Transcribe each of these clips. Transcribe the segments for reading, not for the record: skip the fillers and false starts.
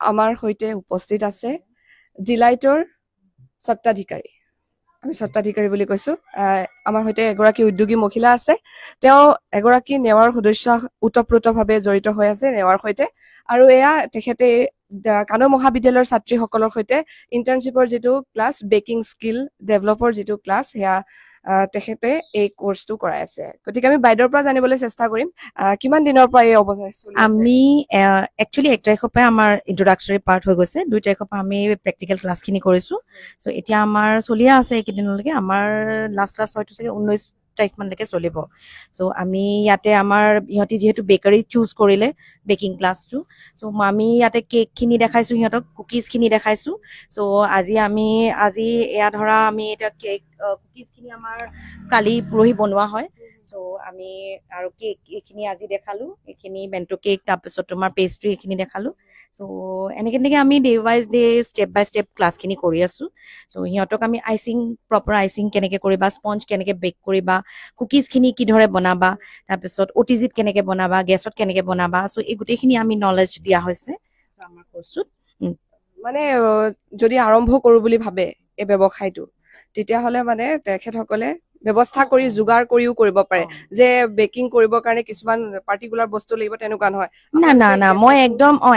আমাৰ সৈতে উপস্থিত আছে ডিলাইটৰ স্বত্বাধিকাৰী আমি স্বত্বাধিকাৰী বুলি কৈছো আমাৰ সৈতে এগৰাকী উদ্যোগী মহিলা আছে তেওঁ এগৰাকী নেৱাৰ সদস্য ওতপ্ৰোতভাৱে জড়িত হৈ আছে নেৱাৰ সৈতে আৰু এয়া তেখেতে কানৈ মহাবিদ্যালয়ৰ ছাত্ৰীসকলৰ সৈতে ইণ্টাৰ্ণশ্বিপৰ যিটো ক্লাছ বেকিং স্কিল ডেভেলপৰ যিটো ক্লাছ সেয়া তেখেতে এই কোৰ্চটো কৰাই আছে গতিকে আমি বাইদেউৰ পৰা জানিবলৈ চেষ্টা কৰিম কিমান দিনৰ পৰা এই অৱস্থা চলি আছে আমি একচুয়ালি 1 তাৰিখৰ পৰা আমাৰ ইন্ট্ৰোডাক্টৰী পাৰ্ট হৈ গৈছে 2 তাৰিখৰ পৰা আমি প্ৰেক্টিকেল ক্লাছখিনি কৰিছো সো এতিয়া আমাৰ চলিয়া আছে এইকেইদিনলৈকে আমাৰ লাষ্ট ক্লাছ হয়তো চাগে 19 তাৰিখ মানলৈকে চলিব সো আমি ইয়াতে আমাৰ ইহঁতি যেহেতু বেকাৰী চুজ কৰিলে বেকিং ক্লাছটো সো আমি ইয়াতে কেকখিনি দেখাইছো ইহঁতক কুকিজখিনি দেখাইছো সো আজি এয়া ধৰা আমি এটা কেক কুকিজখিনি আমাৰ কালি পৰহি বনোৱা হয় সো আমি আৰু কেক এইখিনি আজি দেখালো এইখিনি বেন্টো কেক তাৰপিছত তোমাৰ পেষ্ট্ৰি এইখিনি দেখালো সো এনেকে আমি ডে ৱাইজ ডে ষ্টেপ বাই ষ্টেপ ক্লাছখিনি কৰি আছো সো সিহঁতক আমি প্ৰপাৰ আইচিং কেনেকে কৰিবা স্পঞ্জ কেনেকে বেক কৰিবা কুকিজখিনি কি ধৰে বনাবা তাৰপিছত অটিজিত কেনেকে বনাবা গেছত কেনেকে বনাবা সো এই গোটেইখিনি আমি নলেজ দিয়া হৈছে আমাৰ কোৰ্সটোত মানে যদি আৰম্ভ কৰো বুলি ভাবে এই ব্যৱসায়টো তেতিয়াহলে মানে তেখেতসকলে ব্যৱস্থা কৰি যোগাৰ কৰিও কৰিব পাৰে যে বেকিং কৰিবৰ কাৰণে কিছুমান পাৰ্টিকুলাৰ বস্তু লাগিব তেনেকুৱা নহয় না মই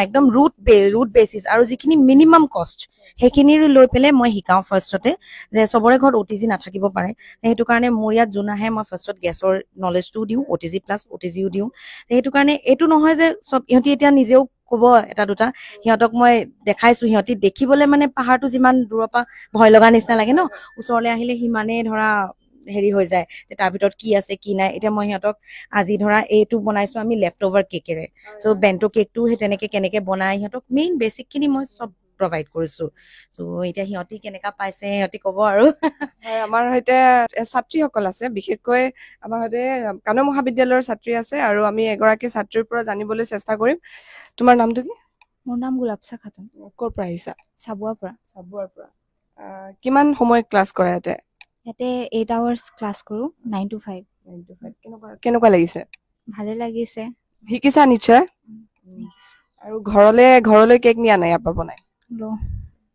একদম ৰুট বেচিছ আৰু যিখিনি মিনিমাম কষ্ট সেইখিনি লৈ পেলাই মই শিকাও ফাৰ্ষ্টতে যে সবৰে ঘৰত অটিজি নাথাকিব পাৰে সেইটো কাৰণে মোৰ ইয়াত যোন আহে মই ফাৰ্ষ্টত গেছৰ নলেজটোও দিওঁ অটিজি প্লাছ অটিজিও দিওঁ সেইটো কাৰণে এইটো নহয় যে সব ইহঁতি এতিয়া নিজেও কব এটা দুটা সিহঁতক মই দেখাইছো সিহঁতি দেখিবলৈ মানে পাহাৰটো যিমান দূৰৰ পৰা ভয় লগা নিচিনা লাগে ন ওচৰলৈ আহিলে সিমানে ধৰা হেৰি হৈ যায় তাৰ ভিতৰত কি আছে কি নাই এতিয়া মই সিহঁতক আজি ধৰা এইটো বনাইছো আমি লেফট অভাৰ কেকেৰে সো বেন্টো কেকটো সেই তেনেকে কেনেকে বনাই সিহঁতক মেইন বেচিক খিনি মই সব প্ৰভাইড কৰিছো সো এতিয়া সিহঁতি কেনেকা পাইছে সিহঁতি কব আৰু আমাৰ সৈতে ছাত্ৰীসকল আছে বিশেষকৈ আমাৰ সৈতে কানৈ মহাবিদ্যালয়ৰ ছাত্ৰী আছে আৰু আমি এগৰাকী ছাত্ৰীৰ পৰা জানিবলৈ চেষ্টা কৰিম তোমাৰ নামটো কি মোৰ নাম গুলাবছা খাতুন ক'ৰ পৰা আহিছা চাবুৱাৰ পৰা কিমান সময় ক্লাছ কৰা ইয়াতে ইয়াতে 8 আৱাৰ্ছ ক্লাছ কৰো 9 to 5 কেনেকুৱা লাগিছে ভালে লাগিছে শিকিছা নিশ্চয় আৰু ঘৰলৈ কেক নিয়া নাই ইয়াৰ পৰা বনাই